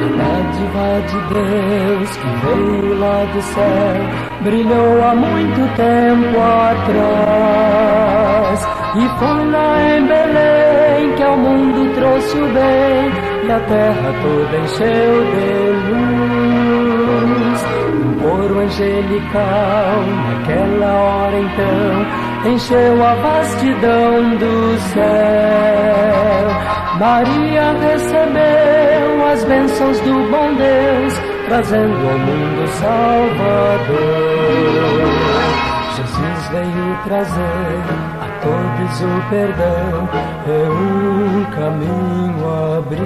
Dádiva de Deus que veio lá do céu, brilhou há muito tempo atrás. E foi lá em Belém que ao mundo trouxe o bem, e a terra toda encheu de luz. Um coro angelical naquela hora então encheu a vastidão do céu. Maria recebeu as bênçãos do bom Deus, trazendo ao mundo Salvador. Jesus veio trazer a todos o perdão, e um caminho abriu.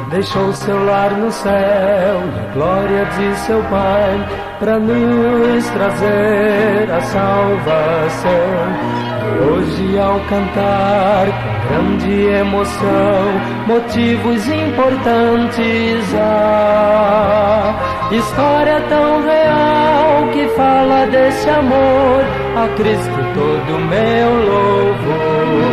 Deixou seu lar no céu e a glória de seu Pai, para nos trazer a salvação. E hoje ao cantar com grande emoção, motivos importantes há. História tão real que fala desse amor, a Cristo todo meu louvor.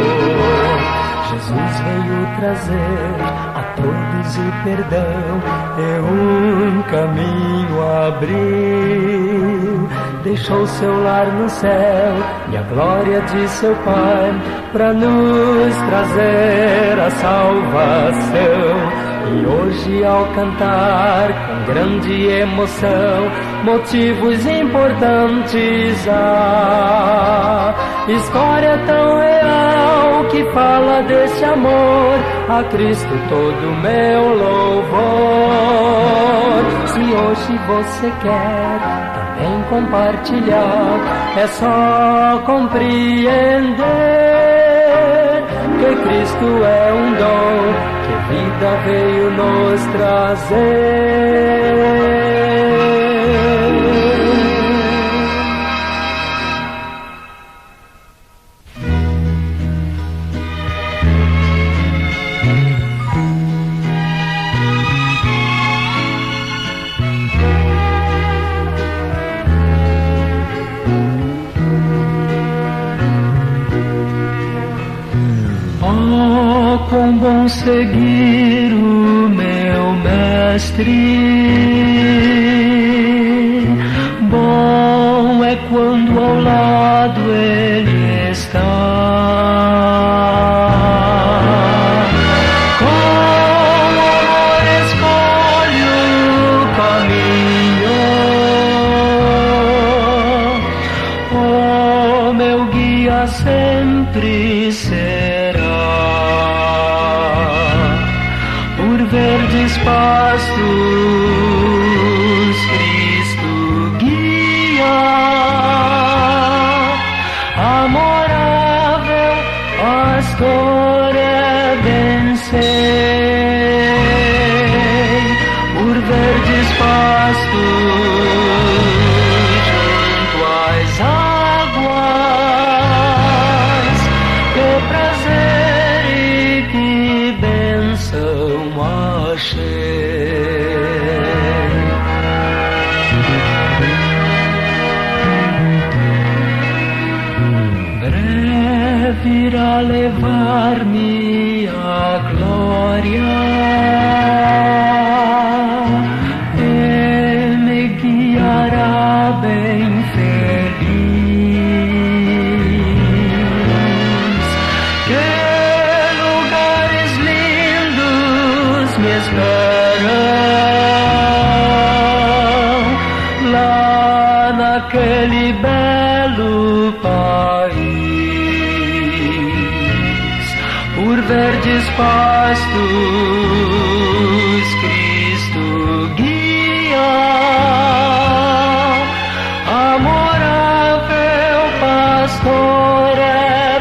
Jesus veio trazer a todos o perdão, e um caminho abriu. Deixou seu lar no céu e a glória de seu Pai, para nos trazer a salvação. E hoje ao cantar com grande emoção, motivos importantes há. História tão real que fala desse amor, a Cristo todo meu louvor. Se hoje você quer também compartilhar, é só compreender que Cristo é um dom que vida veio nos trazer. Quão bom seguir o meu mestre, bom é quando ao lado ele está. Com amor escolho o caminho, oh, meu guia sempre será. Verdes pastos, Cristo guia, amorável pastor vencei. Por verdes pastos, junto às águas, que prazer e que bênção achei. Breve irá levar-me à glória e me guiará bem feliz. Que lugares lindos me esperam lá naquele belo país. Por verdes pastos, Cristo guia, amorável pastor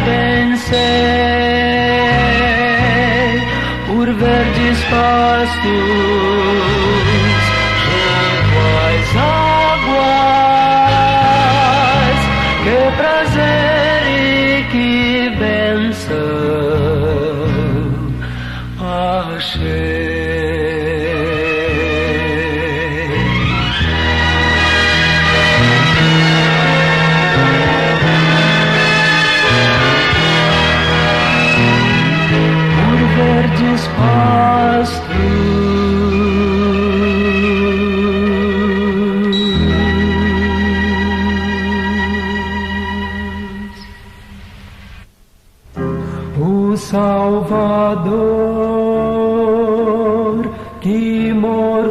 vencei. Por verdes pastos, junto às águas, que prazer e que bênção achei. Por verdes pastos,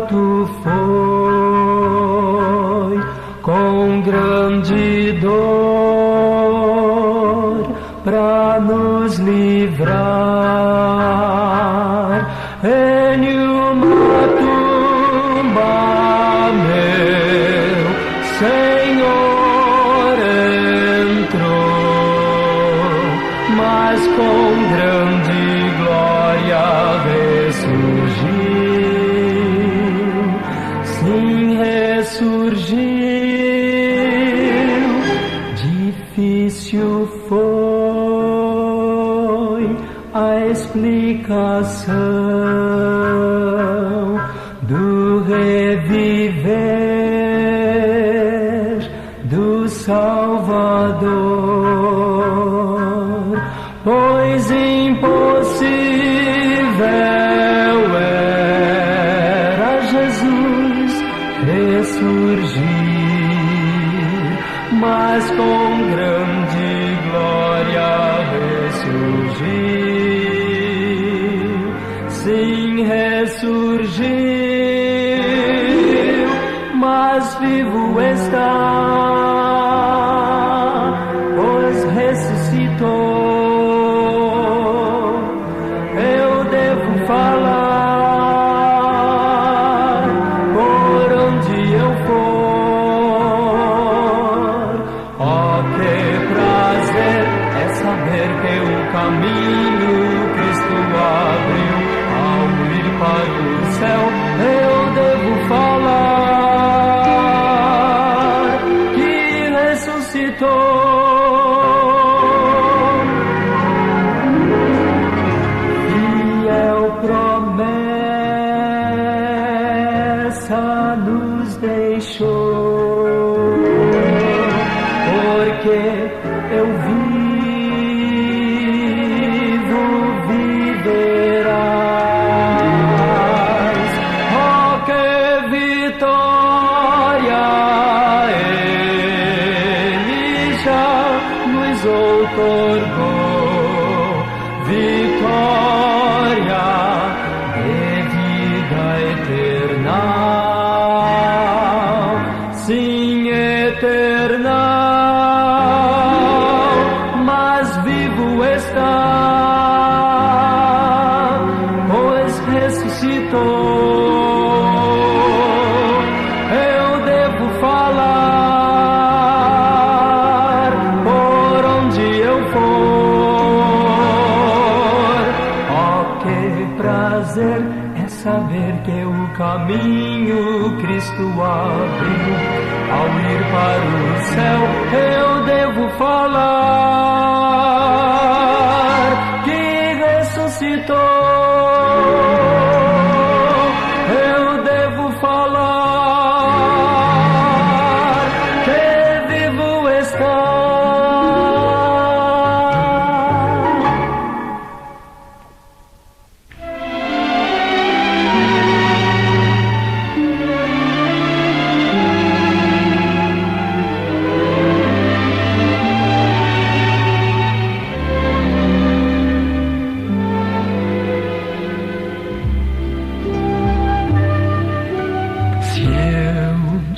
morto foi com grande dor pra nos livrar. Em uma tumba, meu Senhor entrou, mas com grande glória ressurgiu. Sim, ressurgiu. Difícil foi a explicação do reviver do Salvador, pois impossível era Jesus ressurgir, mas com grande glória ressurgiu. Sim, ressurgiu, mas vivo está, pois ressuscitou. Eu devo falar por onde eu for. Oh, que prazer é saber que o caminho Cristo abriu ao ir para o céu. Eu devo falar que ressuscitou. Fiel promessa nos deixou, porque eu vivo, viverás. Oh, que vitória Ele já nos outorgou, vitória de vida eterna. Sim, eterna, mas vivo está, pois ressuscitou. Eu devo falar por onde eu for. Oh, que prazer é saber que o caminho Cristo abriu ao ir para o céu. Eu devo falar que ressuscitou. Eu devo falar que vivo está.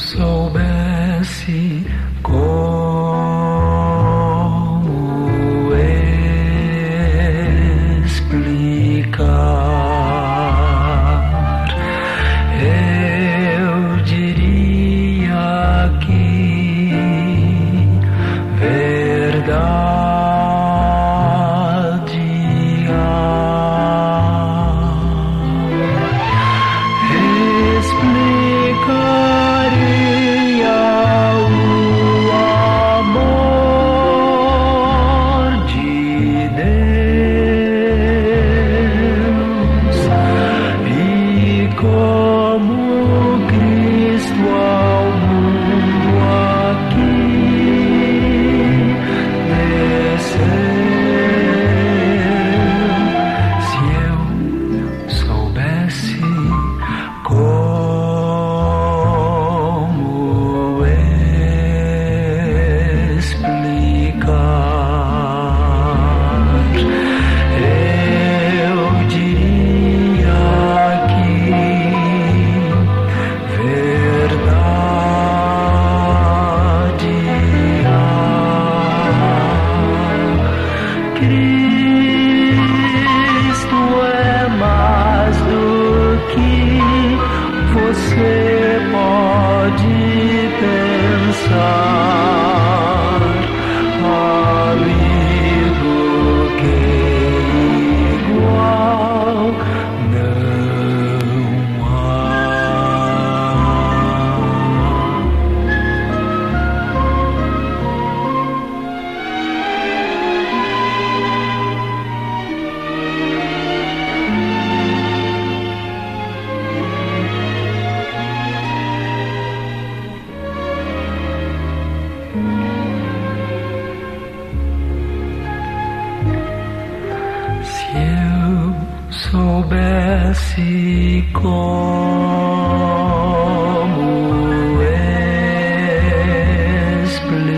Soubesse como explicar, eu diria que verdade há. Explicaria o amor de Deus e como Cristo ao mundo aqui desceu. Se eu soubesse como explicar, eu diria que como explicar?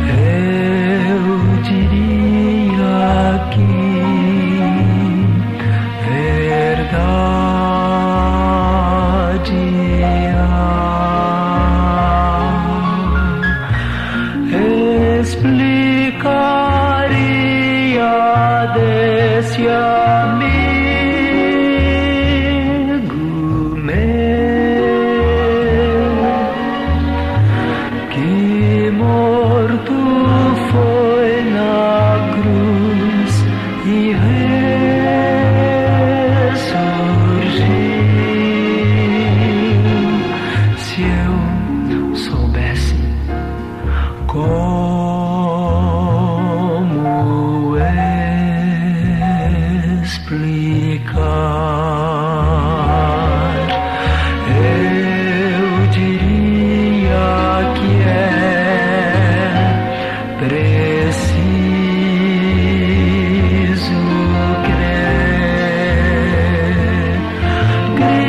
Eu diria que verdade explicaria desse amigo meu que morto foi na cruz e ressurgiu. Se eu soubesse como explicar, eu diria que é preciso crer. Cristo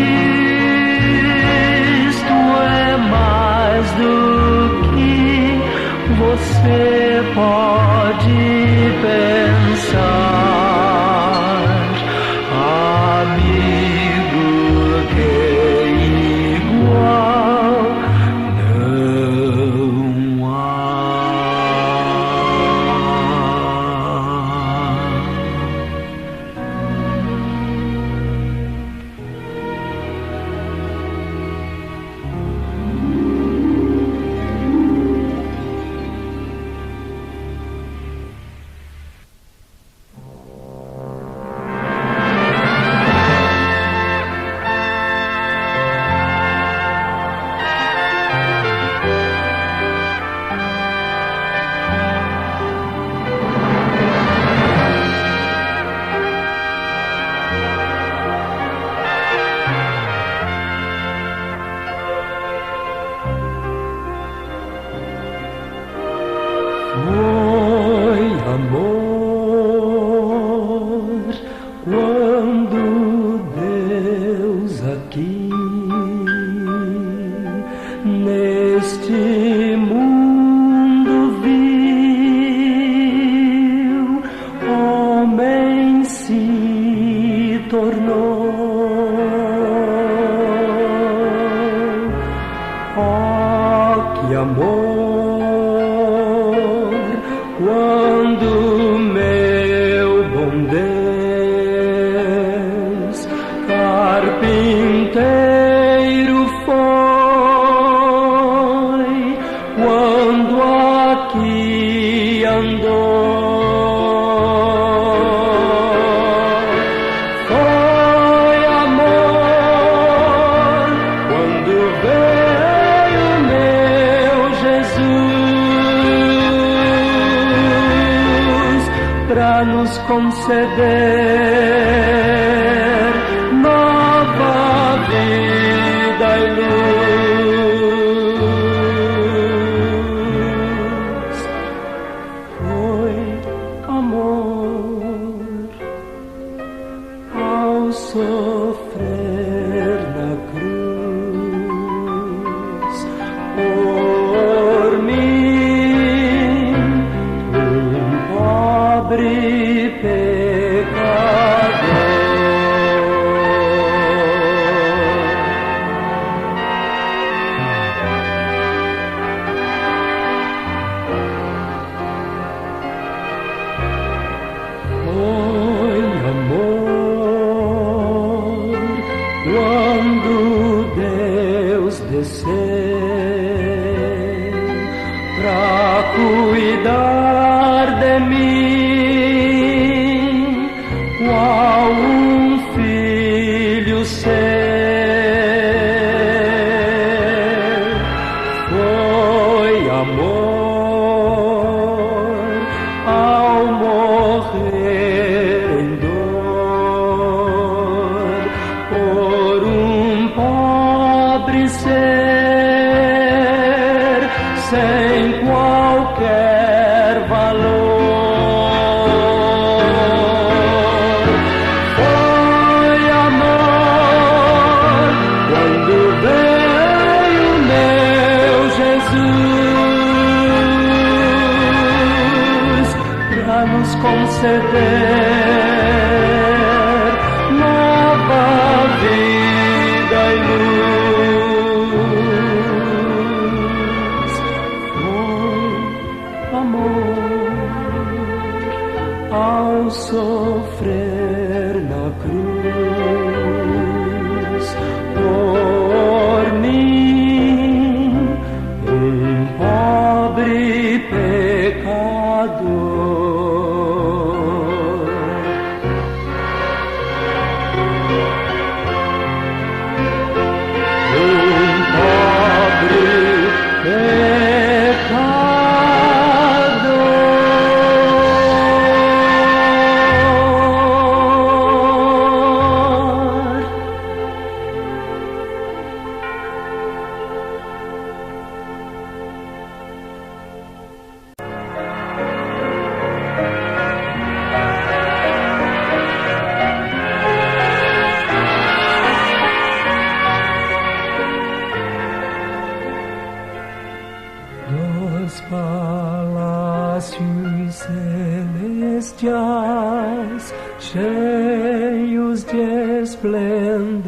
é mais do que você pode pensar, amigo, que igual não há. Foi amor quando Deus aqui neste mundo viu, homem se tornou. Oh, que amor! Quando meu bom Deus carpinteiro foi, quando aqui andou, foi amor quando veio meu Jesus pra nos conceder nova vida e luz. Foi amor ao sofrer na cruz por mim, pobre pecador. Foi amor quando Deus desceu pra cuidar de mim, qual um filho seu. Foi amor ao morrer em dor por um pobre ser. conceder nova vida e luz. Foi amor ao sofrer na cruz por mim, um pobre pecador. Um pobre Dos palácios celestiais, cheios de esplendor,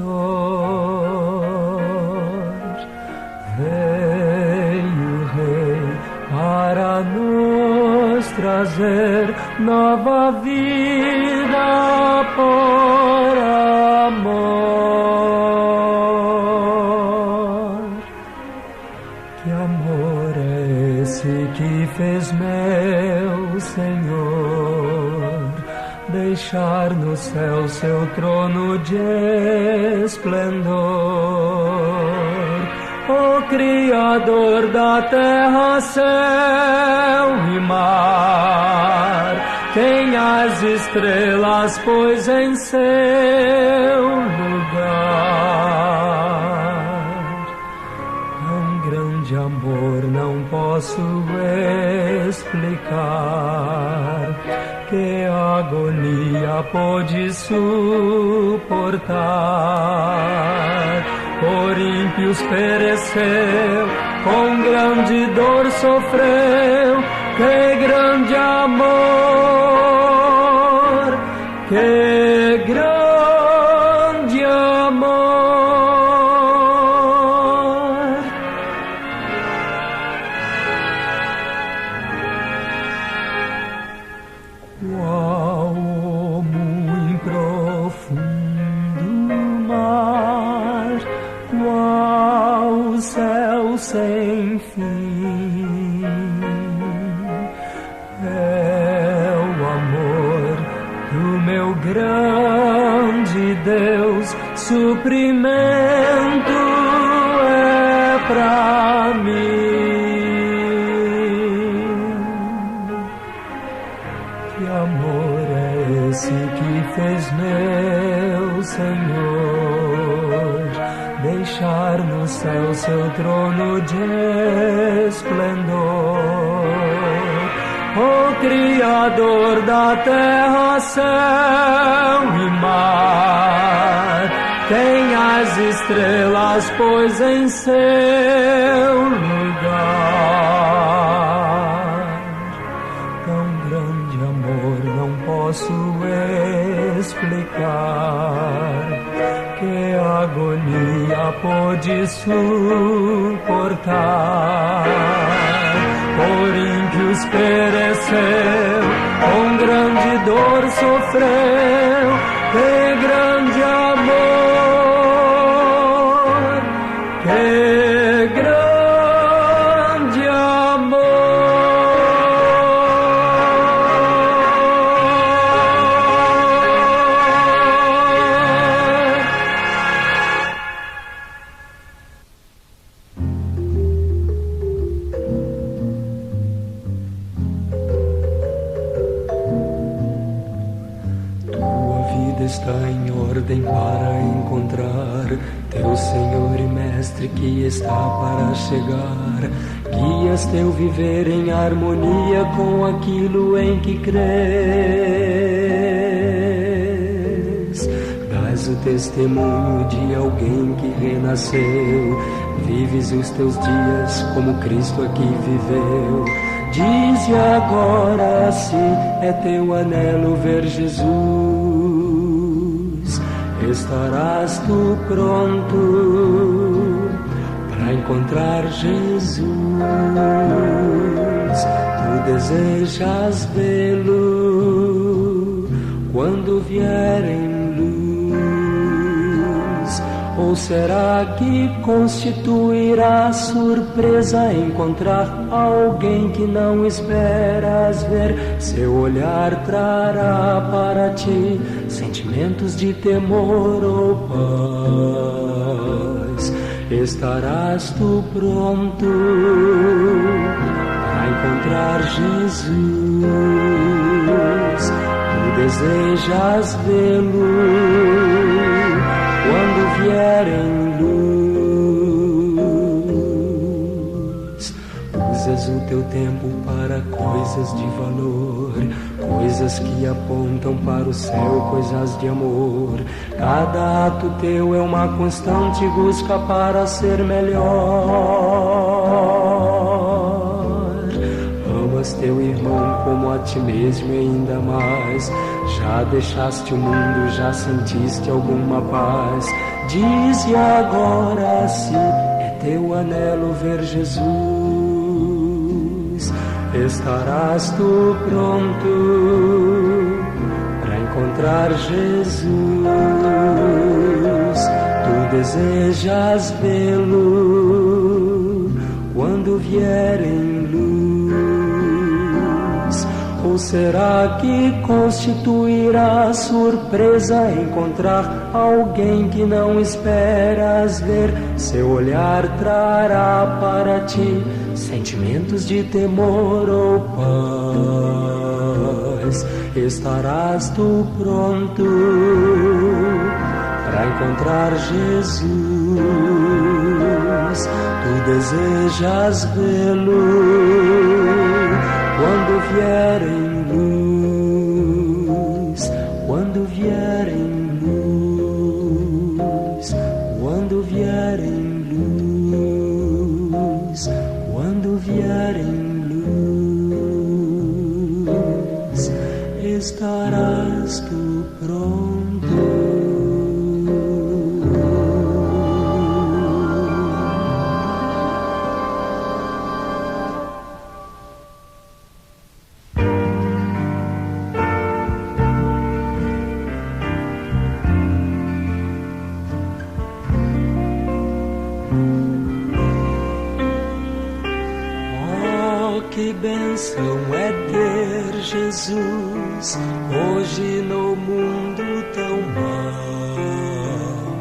veio o Rei para nos trazer nova vida por amor. Que amor é esse que fez meu Senhor deixar no céu seu trono de esplendor? O Criador da terra, céu e mar, quem as estrelas pôs em seu lugar. Tão grande amor não posso explicar, que agonia pôde suportar. Por ímpios pereceu, com grande dor sofreu. Que grande amor, que grande amor. Qual muito profundo mar, qual céu sem fim, é o amor do meu grande Deus, suprimento é pra mim. Que amor é esse que fez meu Senhor deixar no céu seu trono de esplendor? O Criador da terra, céu e mar, quem as estrelas pôs em seu lugar. Tão grande amor não posso explicar, que agonia pôde suportar. Por ímpios pereceu, com grande dor sofreu. Que grande amor, que grande amor. Está em ordem para encontrar teu Senhor e Mestre que está para chegar. Guias teu viver em harmonia com aquilo em que crês. Dás o testemunho de alguém que renasceu. Vives os teus dias como Cristo aqui viveu. Dize agora se é teu anelo ver Jesus. Estarás tu pronto para encontrar Jesus? Tu desejas vê-lo quando vier em luz? Ou será que constituirá surpresa encontrar alguém que não esperas ver? Seu olhar trará para ti sentimentos de temor ou paz. Estarás tu pronto para encontrar Jesus? Tu desejas vê-lo quando vier em luz? Usas o teu tempo para coisas de valor, coisas que apontam para o céu, coisas de amor. Cada ato teu é uma constante busca para ser melhor. Amas teu irmão como a ti mesmo e ainda mais. Já deixaste o mundo, já sentiste alguma paz? Dize agora se é teu anelo ver Jesus. Estarás tu pronto para encontrar Jesus? Tu desejas vê-lo quando vier em luz? Ou será que constituirá surpresa encontrar alguém que não esperas ver? Seu olhar trará para ti sentimentos de temor ou paz. Estarás tu pronto para encontrar Jesus? Tu desejas vê-lo quando vier em luz? Quando vier em luz? Quando vier em luz? Quando vier em luz, estarás tu pronto. Que bênção é ter Jesus hoje no mundo tão mau.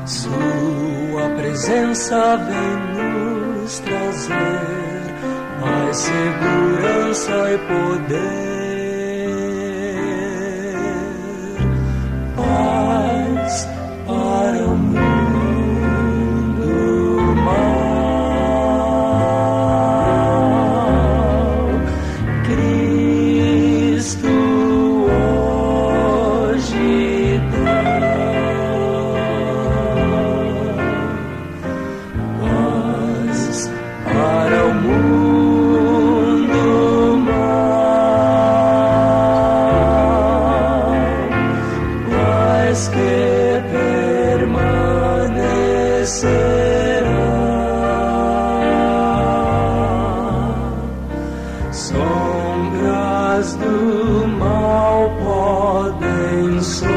Sua presença vem nos trazer mais segurança e poder, paz para o mundo mau. Sombras do mal podem sobrevir,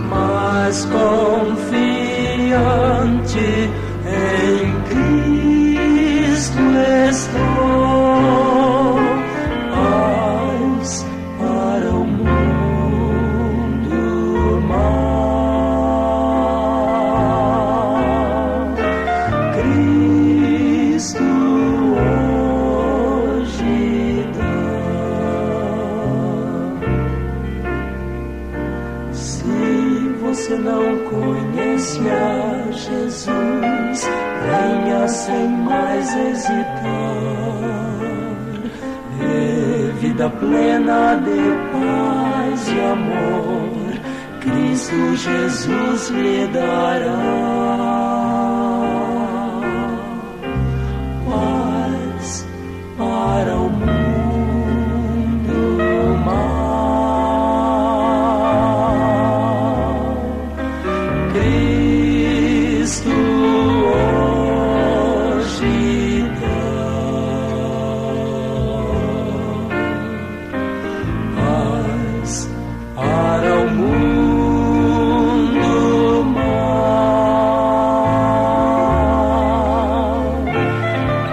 mas confiante em Cristo estou. Paz para o mundo mau. Cristo hoje dá. Se você não conhece a Jesus, venha sem mais hesitar. Vê vida plena de paz e amor, Cristo Jesus lhe dará. para o mundo mal. Cristo hoje dá paz para o mundo mal,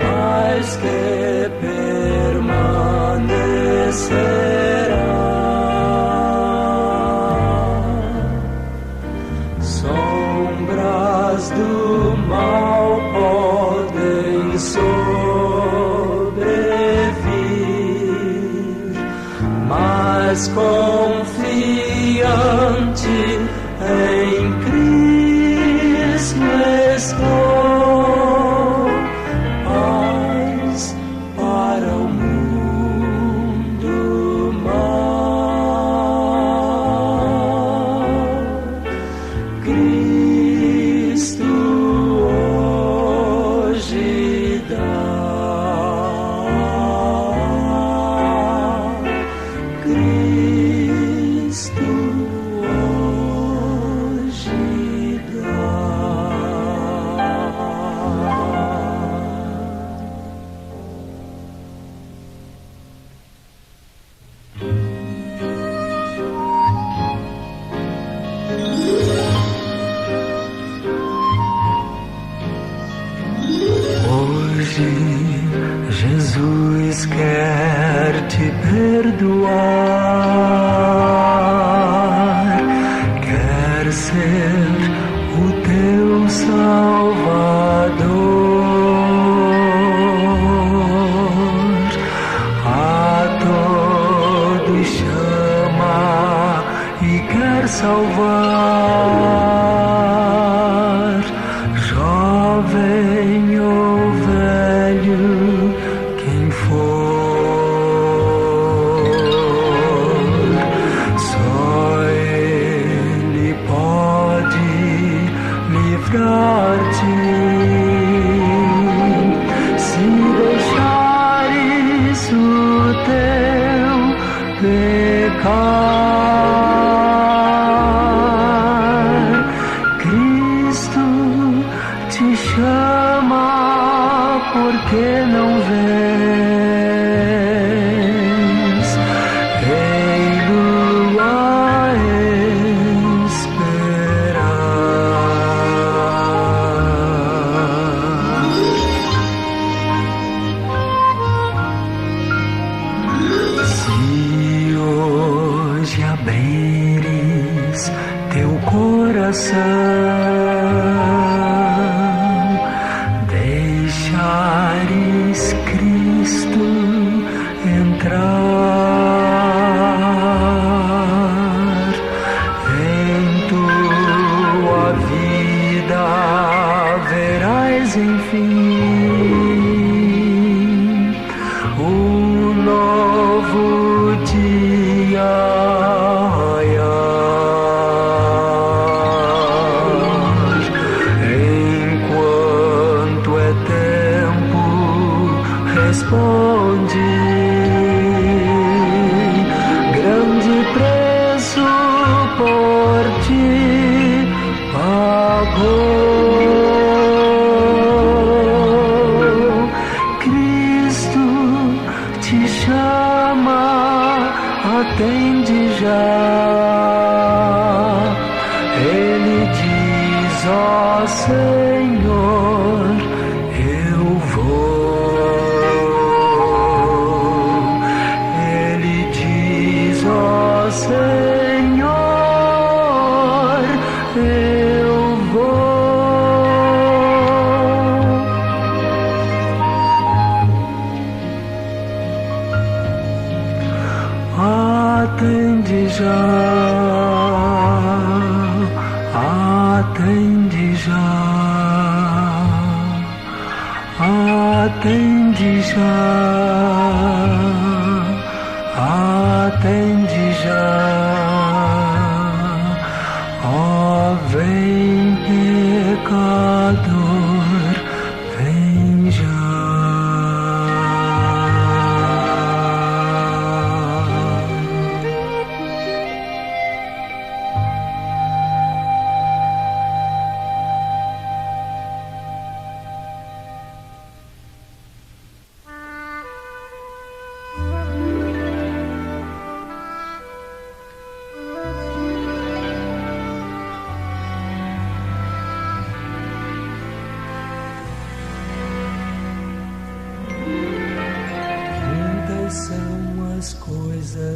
paz que permanecerá. Sombras do mal podem sobrevir, mas confiante em Cristo estou. Paz para o mundo mal. Cristo hoje dá. Cristo hoje dá. Hoje Jesus quer te perdoar, quer ser o teu Salvador. A todos chama e quer salvar, jovem ou velho, quem for. Só Ele pode livrar-te. Se deixares o teu pecar, Cristo te chama, porque não vês? Ei-lo a esperar. Se hoje abrires teu coração, deixares Cristo entrar em tua vida, verás enfim um novo dia raiar. Enquanto é tempo, responde. Grande preço por ti pagou. Cristo te chama, atende já. Ele diz: ó Senhor, eu vou. Ele diz: ó Senhor, eu vou. Atende já, atende já, atende já, atende já. Ó, vem pecador, vem já.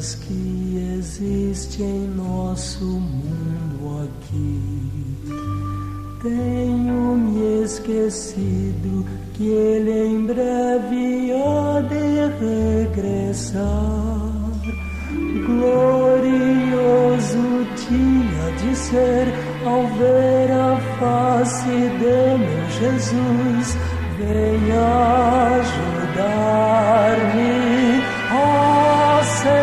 coisas que existem em nosso mundo aqui. Tenho me esquecido que ele em breve há de regressar. Glorioso dia de ser ao ver a face de meu Jesus. Venha ajudar-me, ó Senhor.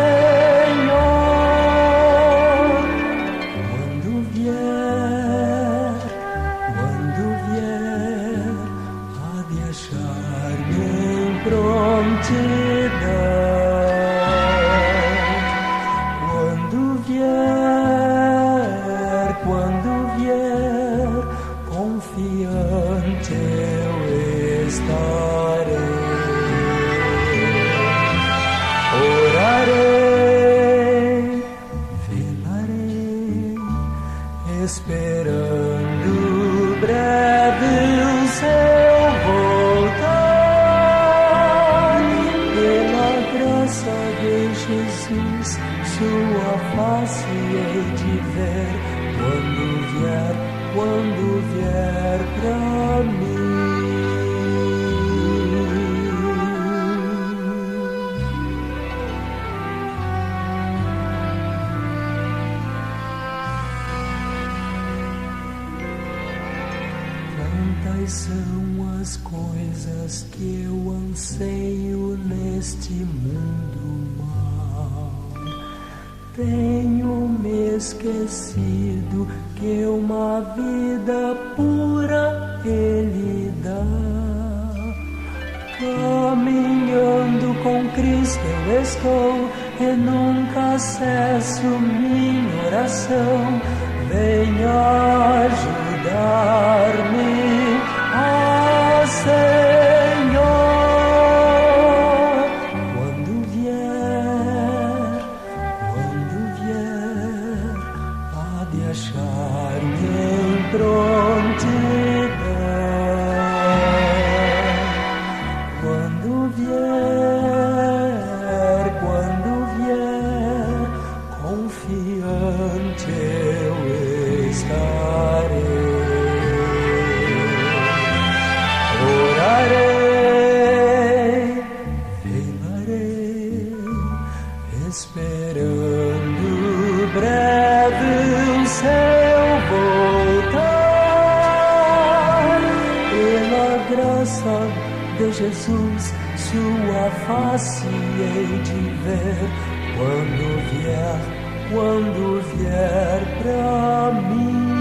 Quando vier, há de achar-me em prontidão. Quando vier, confiante eu estarei. Orarei, velarei, esperando breve o seu voltar. Pela graça de Jesus, sua face hei de ver quando vier pra mim. Quantas são as coisas que eu anseio neste mundo mau. Tenho me esquecido que uma vida pura Ele dá. Caminhando com Cristo eu estou e nunca cesso minha oração. Venha ajudar-me, ó Senhor. Quando vier, há de achar-me em prontidão. Quando vier, confiante eu estarei. Orarei, velarei, esperando breve o seu voltar. Pela graça de Jesus, sua face hei de ver quando vier pra mim.